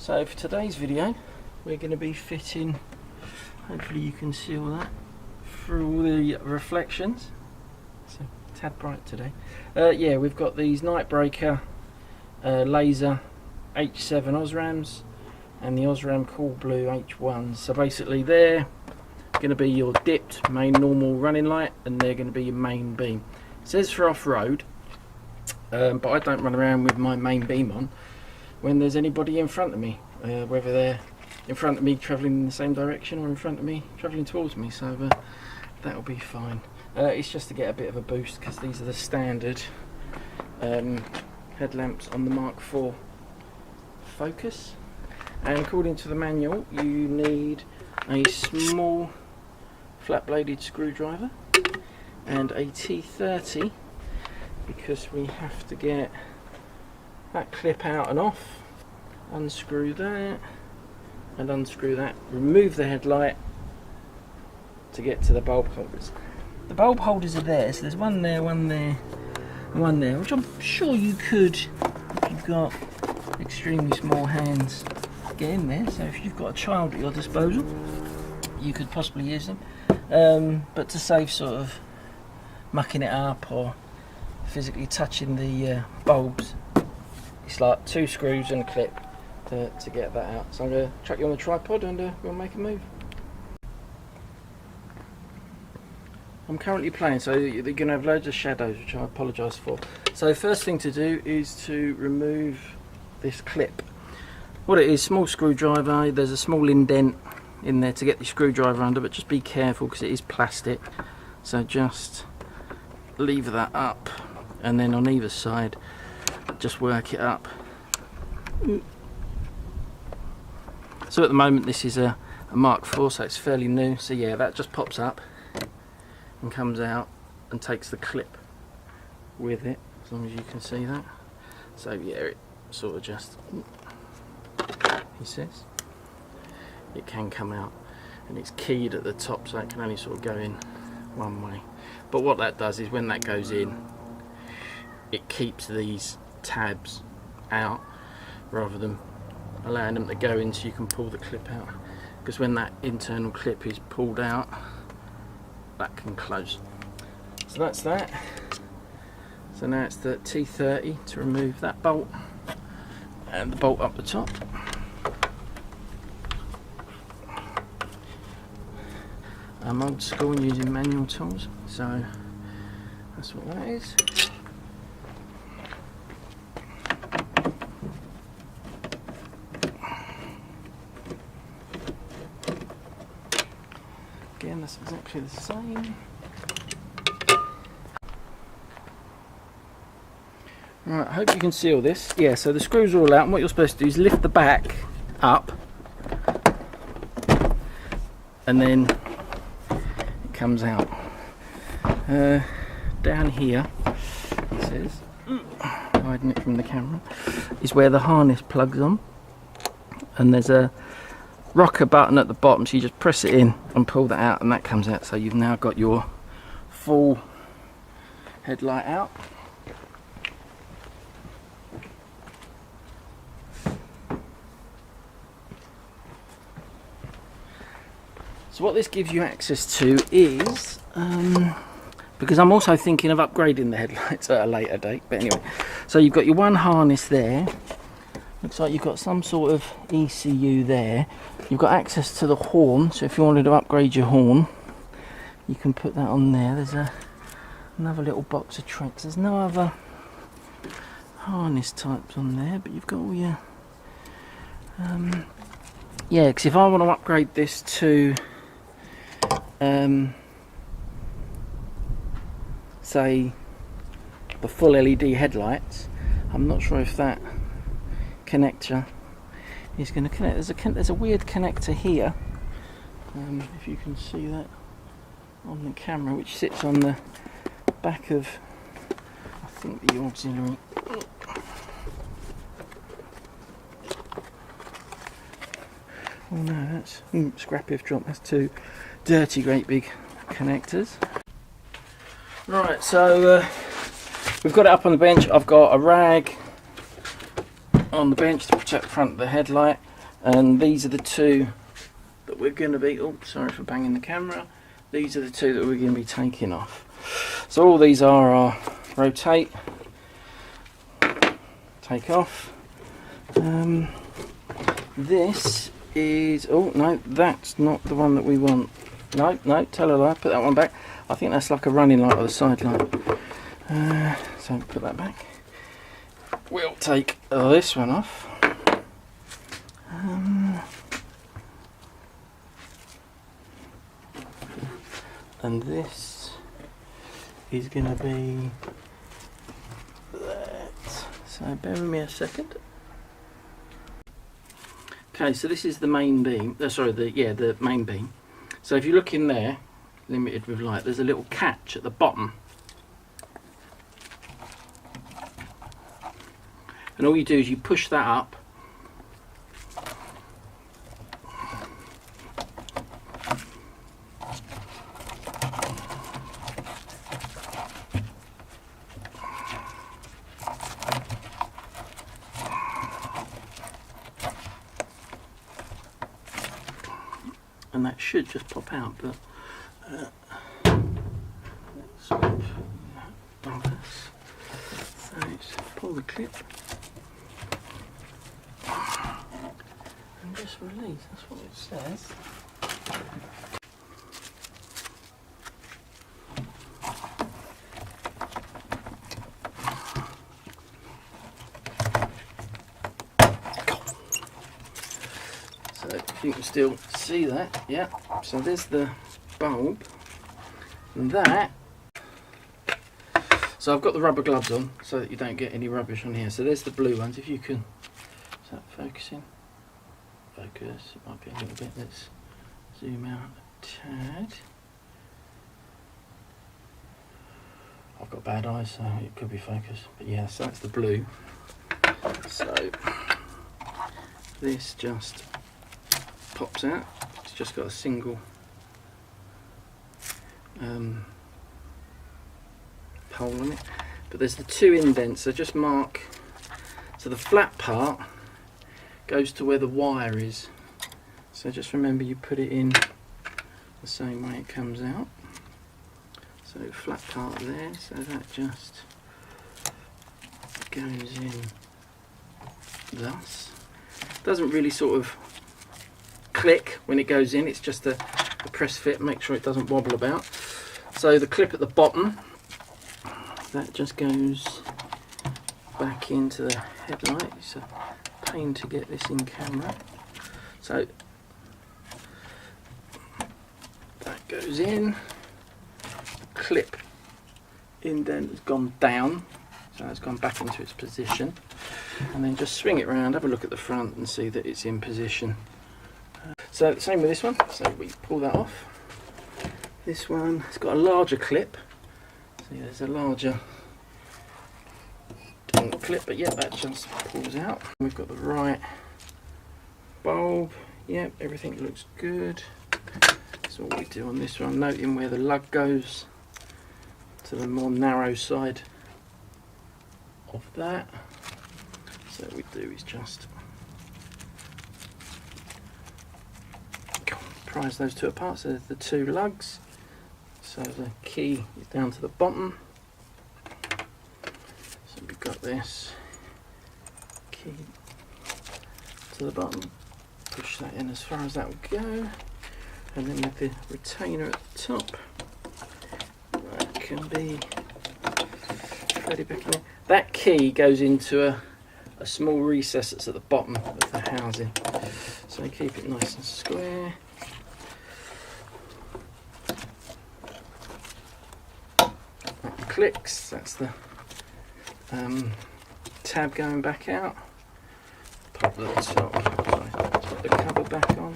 So for today's video we're going to be fitting, hopefully you can see all that, through all the reflections. It's a tad bright today. Yeah, we've got these night breaker laser H7 Osrams and the Osram Cool Blue H1s. So basically they're going to be your dipped main normal running light and they're going to be your main beam. It says for off-road, but I don't run around with my main beam on when there's anybody in front of me, whether they're in front of me travelling in the same direction or in front of me travelling towards me, so that'll be fine. It's just to get a bit of a boost because these are the standard headlamps on the Mk4 Focus, and according to the manual you need a small flat bladed screwdriver and a T30 because we have to get that clip out and off, unscrew that and unscrew that, remove the headlight to get to the bulb holders. The bulb holders are there, so there's one there, one there, and one there, which I'm sure you could, if you've got extremely small hands, get in there. So if you've got a child at your disposal you could possibly use them, but to save sort of mucking it up or physically touching the bulbs, it's like 2 screws and a clip to get that out. So I'm going to chuck you on the tripod and we'll make a move. I'm currently playing, so you're going to have loads of shadows, which I apologise for. So first thing to do is to remove this clip. What it is, small screwdriver, there's a small indent in there to get the screwdriver under, but just be careful because it is plastic. So just lever that up and then on either side just work it up. So at the moment this is a Mk4, so it's fairly new, so yeah, that just pops up and comes out and takes the clip with it, as long as you can see that. So yeah, it sort of just, he says, it can come out, and it's keyed at the top so it can only sort of go in one way. But what that does is when that goes in, it keeps these tabs out rather than allowing them to go in, so you can pull the clip out, because when that internal clip is pulled out that can close. So that's that. So now it's the T30 to remove that bolt and the bolt up the top. I'm old school and using manual tools, so that's what that is. Again, that's exactly the same. Right, I hope you can see all this. Yeah, so the screws are all out, and what you're supposed to do is lift the back up, and then it comes out. Down here, it says, hiding it from the camera, is where the harness plugs on, and there's a rocker button at the bottom, so you just press it in and pull that out and that comes out, so you've now got your full headlight out. So what this gives you access to is, because I'm also thinking of upgrading the headlights at a later date, but anyway, so you've got your one harness there. Looks like you've got some sort of ECU there. You've got access to the horn, so if you wanted to upgrade your horn, you can put that on there. There's another little box of tracks. There's no other harness types on there, but you've got all your... yeah, because if I want to upgrade this to, say, the full LED headlights, I'm not sure if that connector is going to connect. There's a weird connector here, if you can see that on the camera, which sits on the back of, I think, the auxiliary. Oh no, that's scrappy of drop. That's 2 dirty great big connectors. Right, so we've got it up on the bench. I've got a rag on the bench to protect the front of the headlight. and these are the two that we're going to be, oh sorry for banging the camera, these are the two that we're going to be taking off. So all these are our rotate, take off. This is, oh no, that's not the one that we want. No, tell a lie, put that one back. I think that's like a running light or the side light. So put that back. We'll take this one off. And this is going to be that. So bear with me a second. Okay, so this is the main beam. The main beam. So if you look in there, limited with light, there's a little catch at the bottom. And all you do is you push that up. And that should just pop out, but let's swap this. So just pull the clip and just release, that's what it says. So if you can still see that, yeah. So there's the bulb, and that. So I've got the rubber gloves on so that you don't get any rubbish on here. So there's the blue ones. If you can, is that focusing? Focus. It might be a little bit. Let's zoom out a tad. I've got bad eyes, so it could be focused. But yeah, so that's the blue. So this just pops out. It's just got a single hole on it, but there's the two indents, so just mark. So the flat part goes to where the wire is, so just remember you put it in the same way it comes out. So flat part there, so that just goes in thus. Doesn't really sort of click when it goes in, it's just a press fit, make sure it doesn't wobble about. So the clip at the bottom, that just goes back into the headlight. It's a pain to get this in camera. So that goes in, clip indent has gone down, so it's gone back into its position, and then just swing it around, have a look at the front and see that it's in position. So same with this one, so we pull that off. This one, it's got a larger clip. See, there's a larger clip, but yeah, that just pulls out. We've got the right bulb. Yep, everything looks good. That's all we do on this one. Noting where the lug goes to the more narrow side of that. So what we do is just prise those two apart. So there's the two lugs. So the key is down to the bottom. So we've got this key to the bottom. Push that in as far as that will go. And then with the retainer at the top, that can be threaded back in. That key goes into a small recess that's at the bottom of the housing. So keep it nice and square. Clicks, that's the tab going back out. Pop the top, put the cover back on.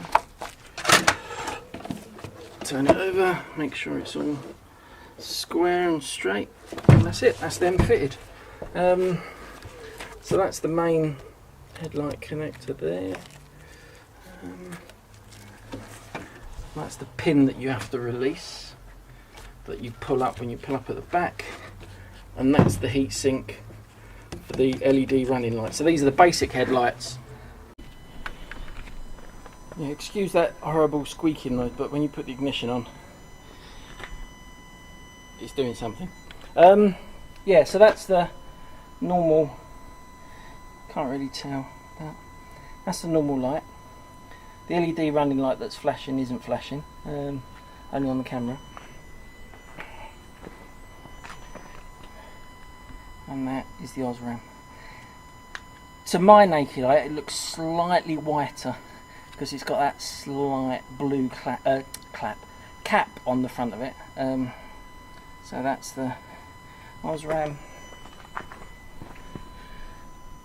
Turn it over, make sure it's all square and straight, and that's it, that's them fitted. So that's the main headlight connector there. That's the pin that you have to release, that you pull up when you pull up at the back, and that's the heat sink for the LED running light. So these are the basic headlights. Yeah, excuse that horrible squeaking noise, but when you put the ignition on, it's doing something. Yeah, so that's the normal, can't really tell, but that's the normal light. The LED running light that's flashing isn't flashing, only on the camera. And that is the Osram. To my naked eye, it looks slightly whiter because it's got that slight blue cap on the front of it. So that's the Osram,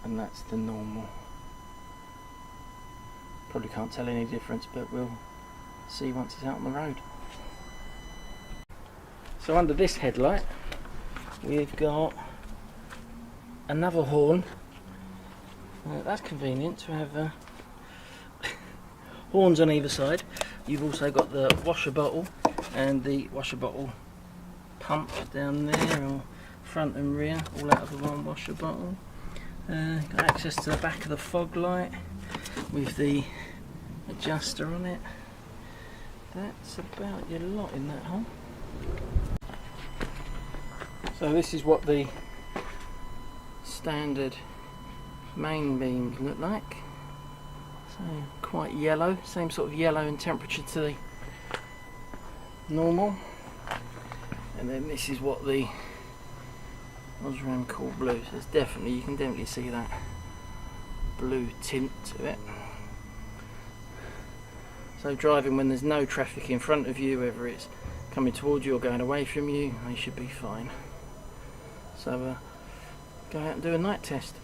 and that's the normal. Probably can't tell any difference, but we'll see once it's out on the road. So under this headlight, we've got another horn. That's convenient to have horns on either side. You've also got the washer bottle and the washer bottle pump down there, or front and rear, all out of the one washer bottle. Got access to the back of the fog light with the adjuster on it. That's about your lot in that hole. So this is what the standard main beams look like. So quite yellow, same sort of yellow in temperature to the normal. And then this is what the Osram call blue. So it's definitely, you can definitely see that blue tint to it. So driving when there's no traffic in front of you, whether it's coming towards you or going away from you, they should be fine. So go out and do a night test.